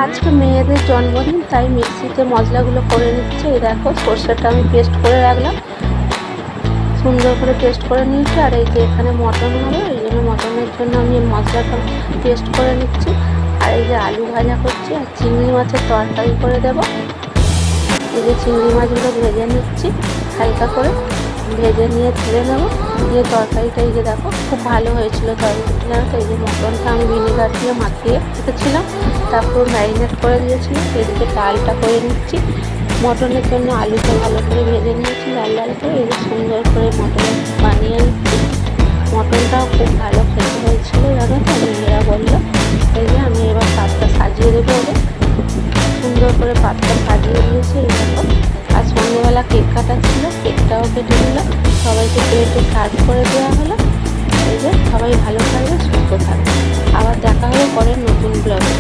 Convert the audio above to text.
আজকে মেয়েদের জন্মদিন, তাই মিক্সিতে মশলাগুলো করে নিচ্ছে। এই দেখো, সর্ষেটা আমি পেস্ট করে রাখলাম, সুন্দর করে পেস্ট করে নিয়েছি। আর এই যে এখানে মটন হবে, এই জন্য মটনের জন্য আমি মশলাটা পেস্ট করে নিচ্ছি। আর এই যে আলু ভাজা করছি, আর চিংড়ি মাছের তরকারি করে দেবো। এই যে চিংড়ি মাছগুলো ভেজে নিচ্ছি, হালকা করে ভেজে নিয়ে তুলে নেবো। দিয়ে তরকারিটা এই যে দেখো, খুব ভালো হয়েছিল তরকারিটা। তো এই যে মটনটা আমি ভিনেগার দিয়ে মাখিয়ে রেখেছিলাম, তারপর ম্যারিনেট করে দিয়েছিলাম। এদিকে ডালটা করে নিচ্ছি। মটনের জন্য আলুটা ভালো করে ভেজে নিয়েছি লাল লাল করে। এই যে সুন্দর করে মটন বানিয়ে নিচ্ছি। মটনটাও খুব ভালো খেতে হয়েছিল, জানো তো, মেয়েরা বললো। এই যে আমি এবার পাতটা সাজিয়ে দেবো ওদের, সুন্দর করে পাতটা সাজিয়ে দিয়েছি। এই দেখো, আর সন্ধ্যেবেলা কেক কাটা ছিল, কেকটাও কেটে নিল, সবাইকে প্লেটে সার্ভ করে দেওয়া হলো। এই যে সবাই ভালো থাকবে, সুস্থ থাকবে। আবার দেখা হবে পরে নতুন ব্লগে।